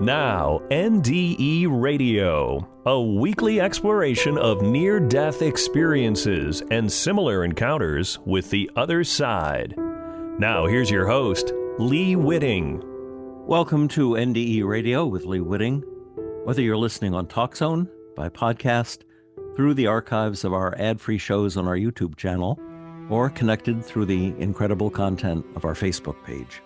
Now, NDE Radio, a weekly exploration of near-death experiences and similar encounters with the other side. Now, here's your host, Lee Witting. Welcome to NDE Radio with Lee Witting. Whether you're listening on TalkZone, by podcast, through the archives of our ad-free shows on our YouTube channel, or connected through the incredible content of our Facebook page.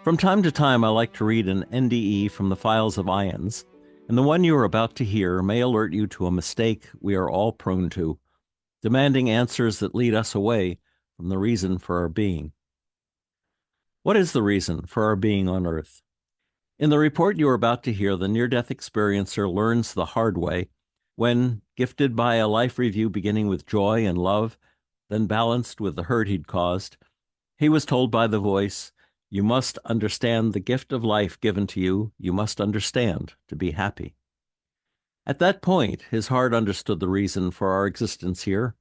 From time to time, I like to read an NDE from the files of IANDS, and the one you are about to hear may alert you to a mistake we are all prone to, demanding answers that lead us away from the reason for our being. What is the reason for our being on Earth? In the report you are about to hear, the near-death experiencer learns the hard way when, gifted by a life review beginning with joy and love, then balanced with the hurt he'd caused, he was told by the voice, "You must understand the gift of life given to you. You must understand to be happy." At that point, his heart understood the reason for our existence here.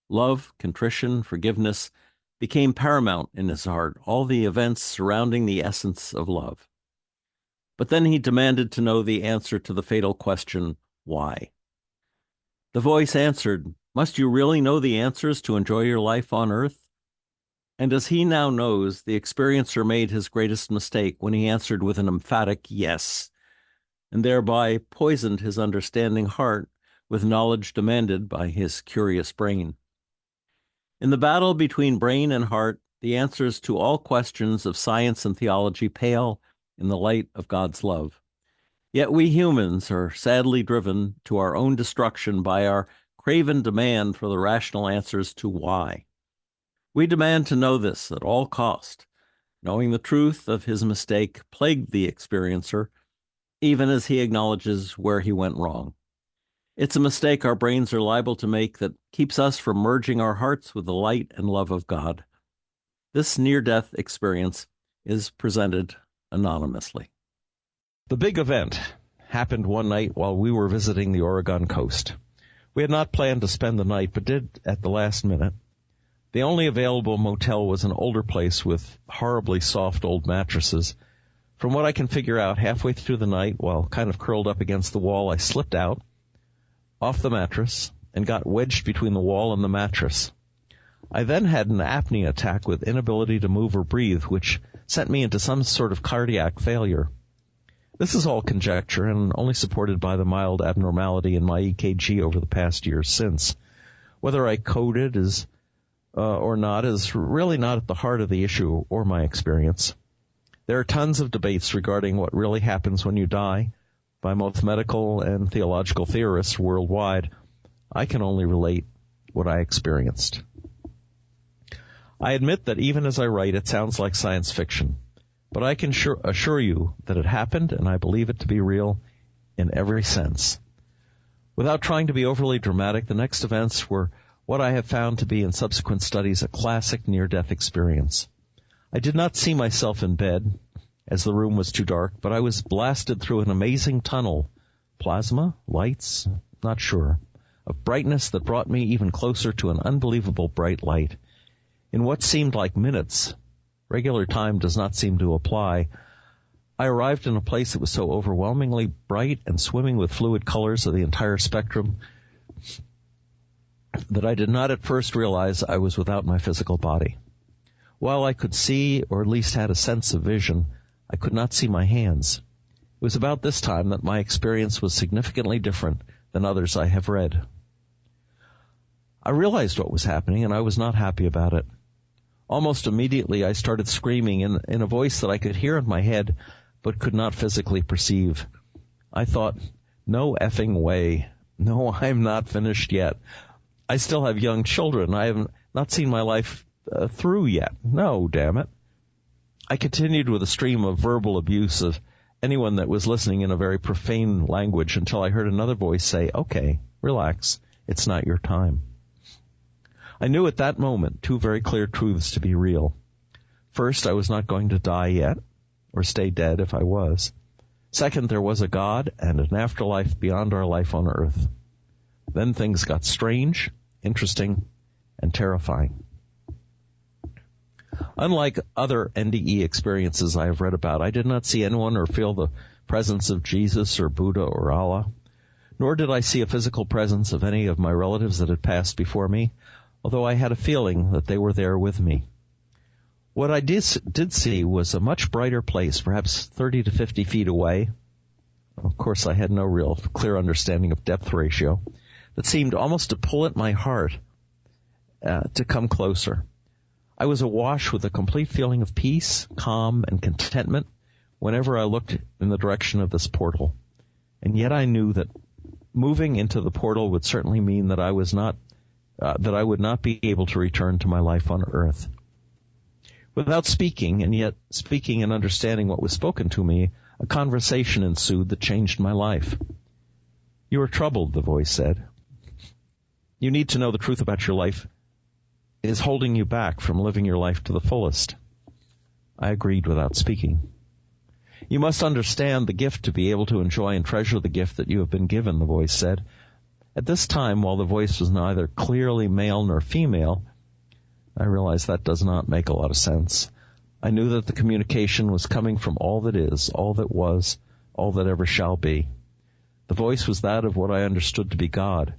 Love, contrition, forgiveness became paramount in his heart, all the events surrounding the essence of love. But then he demanded to know the answer to the fatal question, why? The voice answered, "Must you really know the answers to enjoy your life on Earth?" And as he now knows, the experiencer made his greatest mistake when he answered with an emphatic yes, and thereby poisoned his understanding heart with knowledge demanded by his curious brain. In the battle between brain and heart, the answers to all questions of science and theology pale in the light of God's love. Yet we humans are sadly driven to our own destruction by our craven demand for the rational answers to why. We demand to know this at all cost. Knowing the truth of his mistake plagued the experiencer, even as he acknowledges where he went wrong. It's a mistake our brains are liable to make that keeps us from merging our hearts with the light and love of God. This near-death experience is presented anonymously. The big event happened one night while we were visiting the Oregon coast. We had not planned to spend the night, but did at the last minute. The only available motel was an older place with horribly soft old mattresses. From what I can figure out, halfway through the night, while kind of curled up against the wall, I slipped out, off the mattress, and got wedged between the wall and the mattress. I then had an apnea attack with inability to move or breathe, which sent me into some sort of cardiac failure. This is all conjecture and only supported by the mild abnormality in my EKG over the past years since. Whether I coded or not is really not at the heart of the issue or my experience. There are tons of debates regarding what really happens when you die by both medical and theological theorists worldwide. I can only relate what I experienced. I admit that even as I write, it sounds like science fiction, but I can assure you that it happened, and I believe it to be real in every sense. Without trying to be overly dramatic, the next events were what I have found to be in subsequent studies a classic near-death experience. I did not see myself in bed, as the room was too dark, but I was blasted through an amazing tunnel. Plasma? Lights? Not sure. Of brightness that brought me even closer to an unbelievable bright light. In what seemed like minutes, regular time does not seem to apply, I arrived in a place that was so overwhelmingly bright and swimming with fluid colors of the entire spectrum that I did not at first realize I was without my physical body. While I could see, or at least had a sense of vision, I could not see my hands. It was about this time that my experience was significantly different than others I have read. I realized what was happening, and I was not happy about it. Almost immediately, I started screaming in a voice that I could hear in my head, but could not physically perceive. I thought, no effing way. No, I'm not finished yet. I still have young children. I have not seen my life through yet. No, damn it. I continued with a stream of verbal abuse of anyone that was listening in a very profane language until I heard another voice say, "Okay, relax. It's not your time." I knew at that moment two very clear truths to be real. First, I was not going to die yet, or stay dead if I was. Second, there was a God and an afterlife beyond our life on earth. Then things got strange, interesting, and terrifying. Unlike other NDE experiences I have read about, I did not see anyone or feel the presence of Jesus or Buddha or Allah, nor did I see a physical presence of any of my relatives that had passed before me, although I had a feeling that they were there with me. What I did see was a much brighter place, perhaps 30 to 50 feet away. Of course, I had no real clear understanding of depth ratio, that seemed almost to pull at my heart to come closer. I was awash with a complete feeling of peace, calm, and contentment whenever I looked in the direction of this portal. And yet I knew that moving into the portal would certainly mean that I would not be able to return to my life on earth. Without speaking, and yet speaking and understanding what was spoken to me, a conversation ensued that changed my life. "You are troubled," the voice said. "You need to know the truth about your life is holding you back from living your life to the fullest." I agreed without speaking. "You must understand the gift to be able to enjoy and treasure the gift that you have been given," the voice said. At this time, while the voice was neither clearly male nor female, I realized that does not make a lot of sense. I knew that the communication was coming from all that is, all that was, all that ever shall be. The voice was that of what I understood to be God.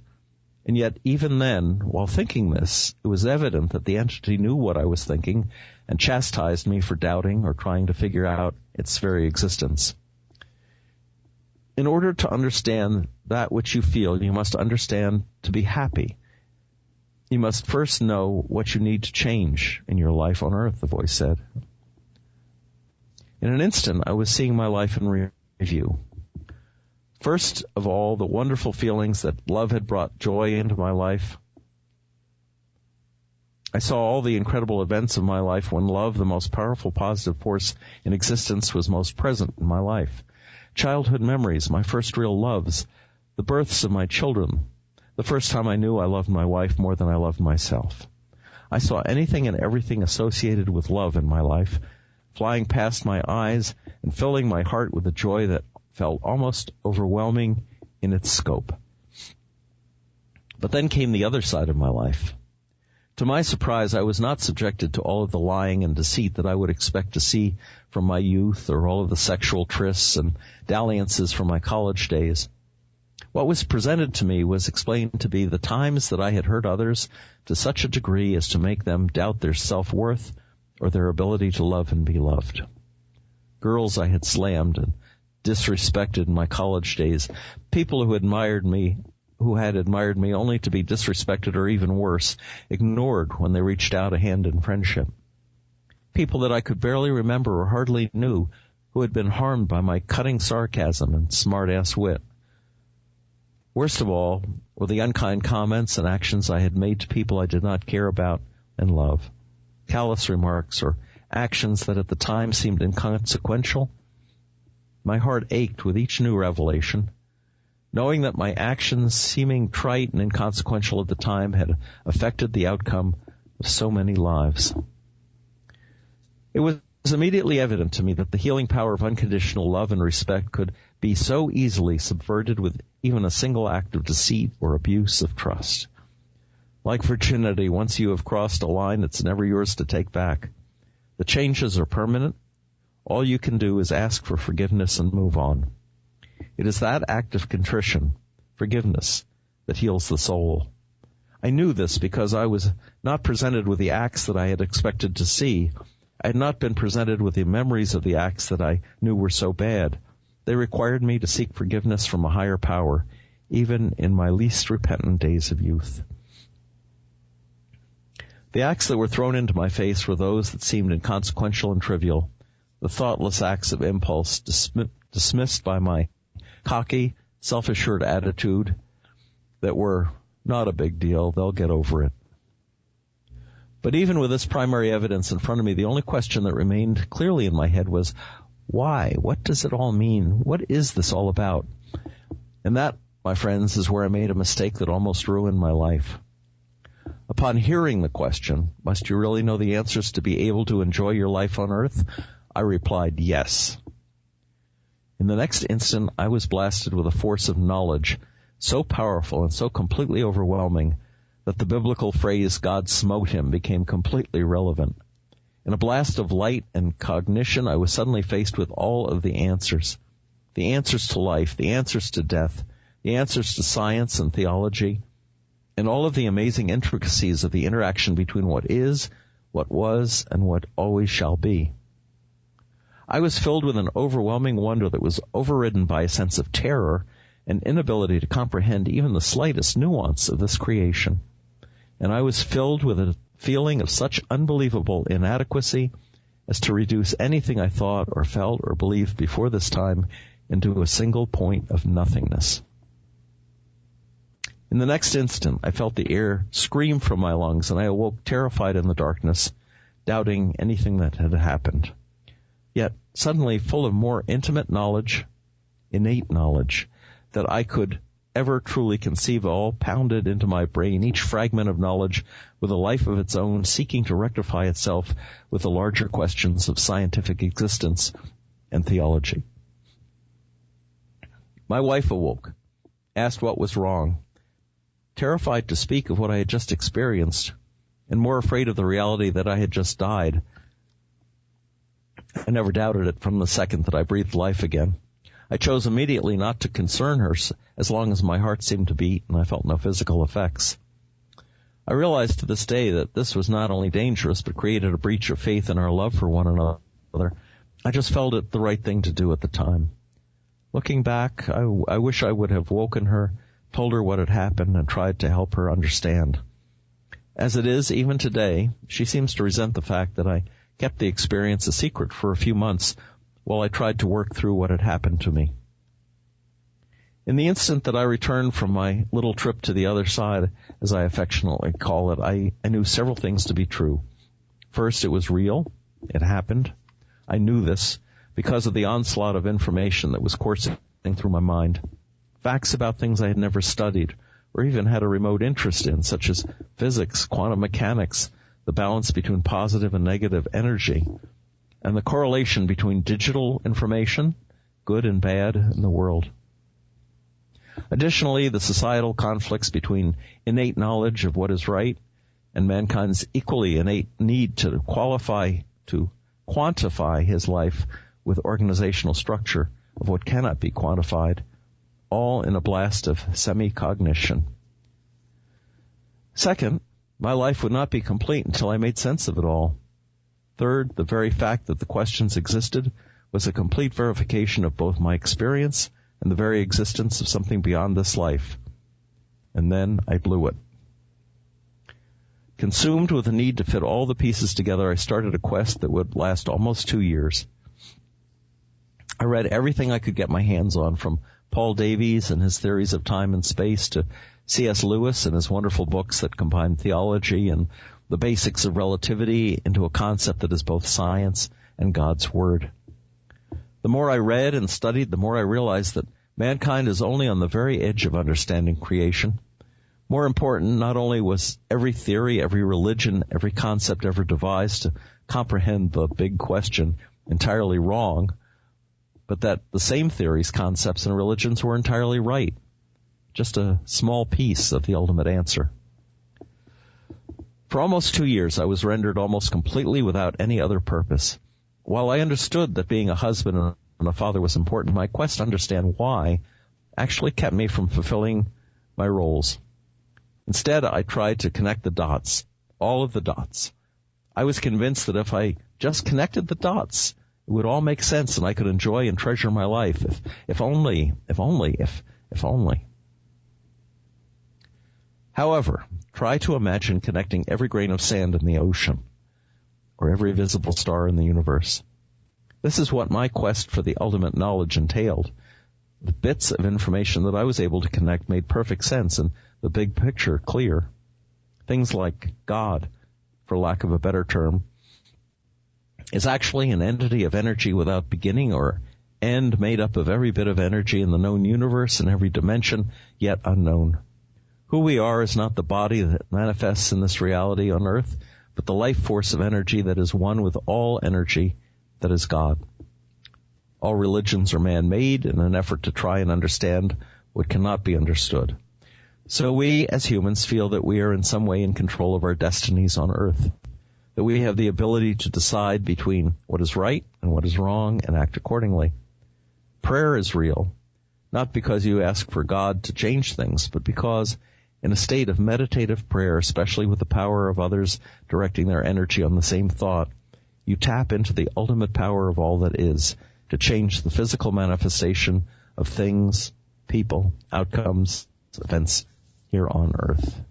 And yet, even then, while thinking this, it was evident that the entity knew what I was thinking and chastised me for doubting or trying to figure out its very existence. In order to understand that which you feel, you must understand to be happy. You must first know what you need to change in your life on earth, the voice said. In an instant, I was seeing my life in review. First of all, the wonderful feelings that love had brought joy into my life. I saw all the incredible events of my life when love, the most powerful positive force in existence, was most present in my life. Childhood memories, my first real loves, the births of my children, the first time I knew I loved my wife more than I loved myself. I saw anything and everything associated with love in my life, flying past my eyes and filling my heart with a joy that felt almost overwhelming in its scope. But then came the other side of my life. To my surprise, I was not subjected to all of the lying and deceit that I would expect to see from my youth, or all of the sexual trysts and dalliances from my college days. What was presented to me was explained to be the times that I had hurt others to such a degree as to make them doubt their self-worth or their ability to love and be loved. Girls I had slammed and disrespected in my college days, people who had admired me only to be disrespected, or even worse, ignored when they reached out a hand in friendship. People that I could barely remember or hardly knew, who had been harmed by my cutting sarcasm and smart-ass wit. Worst of all were the unkind comments and actions I had made to people I did not care about and love. Callous remarks or actions that at the time seemed inconsequential. My heart ached with each new revelation, knowing that my actions, seeming trite and inconsequential at the time, had affected the outcome of so many lives. It was immediately evident to me that the healing power of unconditional love and respect could be so easily subverted with even a single act of deceit or abuse of trust. Like virginity, once you have crossed a line, it's never yours to take back. The changes are permanent. All you can do is ask for forgiveness and move on. It is that act of contrition, forgiveness, that heals the soul. I knew this because I was not presented with the acts that I had expected to see. I had not been presented with the memories of the acts that I knew were so bad. They required me to seek forgiveness from a higher power, even in my least repentant days of youth. The acts that were thrown into my face were those that seemed inconsequential and trivial, the thoughtless acts of impulse dismissed by my cocky, self-assured attitude that were not a big deal, they'll get over it. But even with this primary evidence in front of me, the only question that remained clearly in my head was, why? What does it all mean? What is this all about? And that, my friends, is where I made a mistake that almost ruined my life. Upon hearing the question, must you really know the answers to be able to enjoy your life on earth? I replied, yes. In the next instant, I was blasted with a force of knowledge so powerful and so completely overwhelming that the biblical phrase, God smote him, became completely relevant. In a blast of light and cognition, I was suddenly faced with all of the answers to life, the answers to death, the answers to science and theology, and all of the amazing intricacies of the interaction between what is, what was, and what always shall be. I was filled with an overwhelming wonder that was overridden by a sense of terror and inability to comprehend even the slightest nuance of this creation. And I was filled with a feeling of such unbelievable inadequacy as to reduce anything I thought or felt or believed before this time into a single point of nothingness. In the next instant, I felt the air scream from my lungs, and I awoke terrified in the darkness, doubting anything that had happened. Yet suddenly full of more intimate knowledge, innate knowledge, that I could ever truly conceive, all pounded into my brain, each fragment of knowledge with a life of its own, seeking to rectify itself with the larger questions of scientific existence and theology. My wife awoke, asked what was wrong, terrified to speak of what I had just experienced, and more afraid of the reality that I had just died. I never doubted it from the second that I breathed life again. I chose immediately not to concern her as long as my heart seemed to beat and I felt no physical effects. I realized to this day that this was not only dangerous but created a breach of faith in our love for one another. I just felt it the right thing to do at the time. Looking back, I wish I would have woken her, told her what had happened, and tried to help her understand. As it is, even today, she seems to resent the fact that I kept the experience a secret for a few months while I tried to work through what had happened to me. In the instant that I returned from my little trip to the other side, as I affectionately call it, I knew several things to be true. First, it was real. It happened. I knew this because of the onslaught of information that was coursing through my mind. Facts about things I had never studied or even had a remote interest in, such as physics, quantum mechanics, the balance between positive and negative energy, and the correlation between digital information, good and bad, in the world. Additionally, the societal conflicts between innate knowledge of what is right and mankind's equally innate need to quantify his life with organizational structure of what cannot be quantified, all in a blast of semi-cognition. Second, my life would not be complete until I made sense of it all. Third, the very fact that the questions existed was a complete verification of both my experience and the very existence of something beyond this life. And then I blew it. Consumed with the need to fit all the pieces together, I started a quest that would last almost 2 years. I read everything I could get my hands on, from Paul Davies and his theories of time and space to C.S. Lewis and his wonderful books that combine theology and the basics of relativity into a concept that is both science and God's Word. The more I read and studied, the more I realized that mankind is only on the very edge of understanding creation. More important, not only was every theory, every religion, every concept ever devised to comprehend the big question entirely wrong, but that the same theories, concepts, and religions were entirely right. Just a small piece of the ultimate answer. For almost 2 years, I was rendered almost completely without any other purpose. While I understood that being a husband and a father was important, my quest to understand why actually kept me from fulfilling my roles. Instead, I tried to connect the dots, all of the dots. I was convinced that if I just connected the dots, it would all make sense and I could enjoy and treasure my life. If only. However, try to imagine connecting every grain of sand in the ocean or every visible star in the universe. This is what my quest for the ultimate knowledge entailed. The bits of information that I was able to connect made perfect sense and the big picture clear. Things like God, for lack of a better term, is actually an entity of energy without beginning or end, made up of every bit of energy in the known universe and every dimension yet unknown. Who we are is not the body that manifests in this reality on earth, but the life force of energy that is one with all energy that is God. All religions are man-made in an effort to try and understand what cannot be understood. So we, as humans, feel that we are in some way in control of our destinies on earth. that we have the ability to decide between what is right and what is wrong and act accordingly. Prayer is real, not because you ask for God to change things, but because in a state of meditative prayer, especially with the power of others directing their energy on the same thought, you tap into the ultimate power of all that is to change the physical manifestation of things, people, outcomes, events here on earth.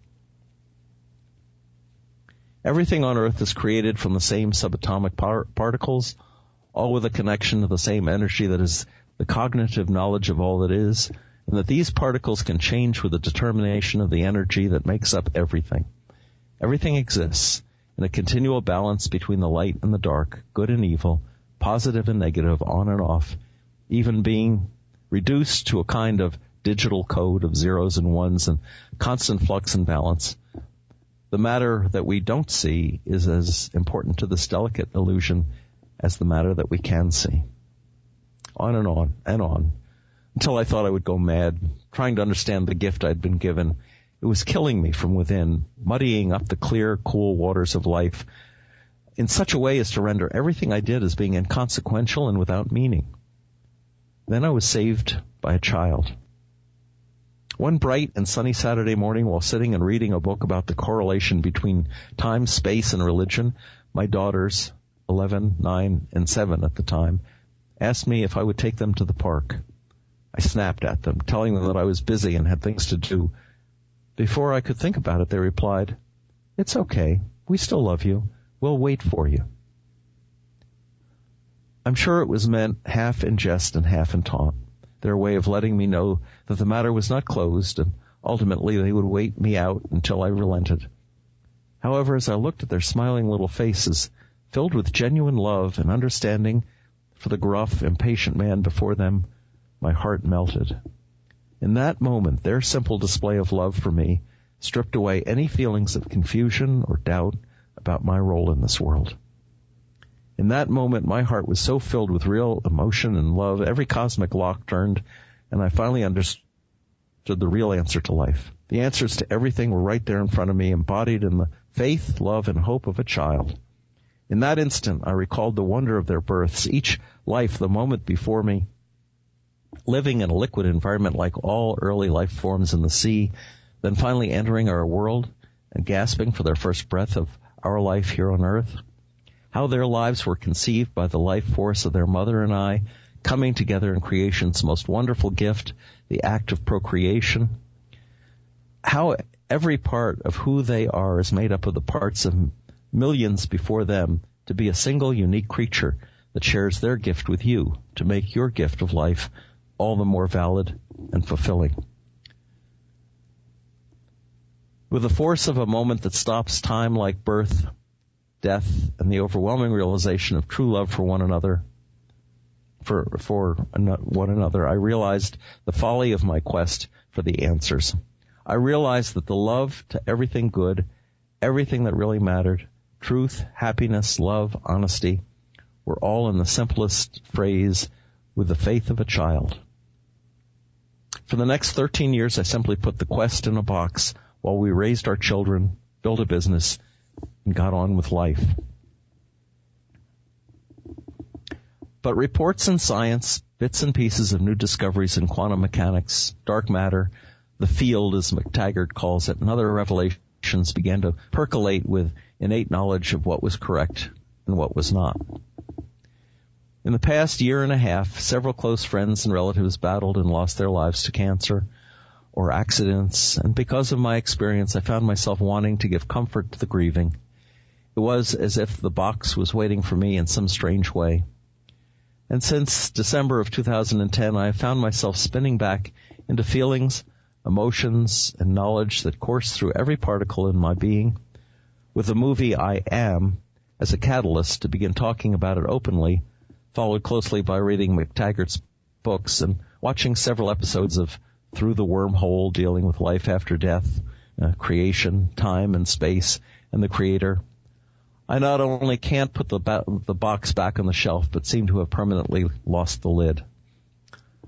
Everything on earth is created from the same subatomic particles, all with a connection to the same energy that is the cognitive knowledge of all that is, and that these particles can change with the determination of the energy that makes up everything. Everything exists in a continual balance between the light and the dark, good and evil, positive and negative, on and off, even being reduced to a kind of digital code of zeros and ones and constant flux and balance. The matter that we don't see is as important to this delicate illusion as the matter that we can see. On and on and on, until I thought I would go mad, trying to understand the gift I'd been given. It was killing me from within, muddying up the clear, cool waters of life in such a way as to render everything I did as being inconsequential and without meaning. Then I was saved by a child. One bright and sunny Saturday morning, while sitting and reading a book about the correlation between time, space, and religion, my daughters, 11, 9, and 7 at the time, asked me if I would take them to the park. I snapped at them, telling them that I was busy and had things to do. Before I could think about it, they replied, "It's okay. We still love you. We'll wait for you." I'm sure it was meant half in jest and half in taunt, their way of letting me know that the matter was not closed, and ultimately they would wait me out until I relented. However, as I looked at their smiling little faces, filled with genuine love and understanding for the gruff, impatient man before them, my heart melted. In that moment, their simple display of love for me stripped away any feelings of confusion or doubt about my role in this world. In that moment, my heart was so filled with real emotion and love, every cosmic lock turned, and I finally understood the real answer to life. The answers to everything were right there in front of me, embodied in the faith, love, and hope of a child. In that instant, I recalled the wonder of their births, each life the moment before me, living in a liquid environment like all early life forms in the sea, then finally entering our world and gasping for their first breath of our life here on earth. How their lives were conceived by the life force of their mother and I, coming together in creation's most wonderful gift, the act of procreation. How every part of who they are is made up of the parts of millions before them to be a single unique creature that shares their gift with you to make your gift of life all the more valid and fulfilling. With the force of a moment that stops time like birth, death, and the overwhelming realization of true love for one another, I realized the folly of my quest for the answers. I realized that the love to everything good, everything that really mattered, truth, happiness, love, honesty, were all in the simplest phrase, with the faith of a child. For the next 13 years, I simply put the quest in a box while we raised our children, built a business, and got on with life. But reports in science, bits and pieces of new discoveries in quantum mechanics, dark matter, the field as McTaggart calls it, and other revelations began to percolate with innate knowledge of what was correct and what was not. In the past year and a half, several close friends and relatives battled and lost their lives to cancer or accidents, and because of my experience, I found myself wanting to give comfort to the grieving. It was as if the box was waiting for me in some strange way. And since December of 2010, I have found myself spinning back into feelings, emotions, and knowledge that course through every particle in my being, with the movie I Am as a catalyst to begin talking about it openly, followed closely by reading McTaggart's books and watching several episodes of Through the Wormhole, dealing with life after death, creation, time and space, and the Creator. I not only can't put the box back on the shelf, but seem to have permanently lost the lid.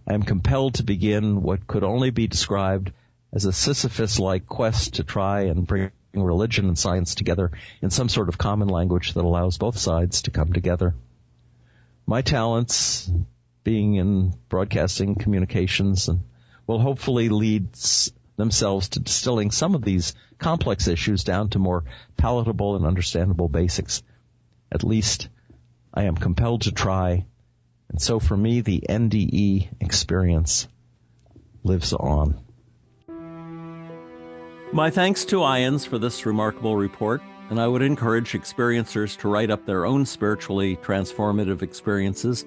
I am compelled to begin what could only be described as a Sisyphus-like quest to try and bring religion and science together in some sort of common language that allows both sides to come together. My talents, being in broadcasting communications, and will hopefully lead themselves to distilling some of these complex issues down to more palatable and understandable basics. At least I am compelled to try, and so for me the NDE experience lives on. My thanks to IANDS for this remarkable report, and I would encourage experiencers to write up their own spiritually transformative experiences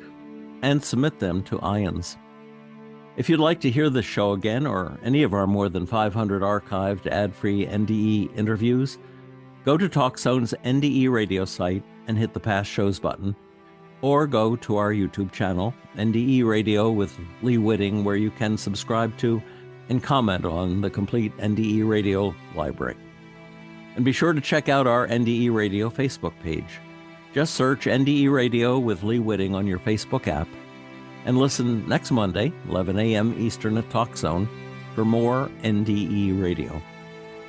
and submit them to IANDS. If you'd like to hear this show again or any of our more than 500 archived ad-free NDE interviews, go to TalkZone's NDE Radio site and hit the Past Shows button, or go to our YouTube channel, NDE Radio with Lee Witting, where you can subscribe to and comment on the complete NDE Radio library. And be sure to check out our NDE Radio Facebook page. Just search NDE Radio with Lee Witting on your Facebook app, and listen next Monday, 11 a.m. Eastern at TalkZone, for more NDE Radio.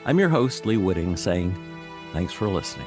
I'm your host, Lee Witting, saying thanks for listening.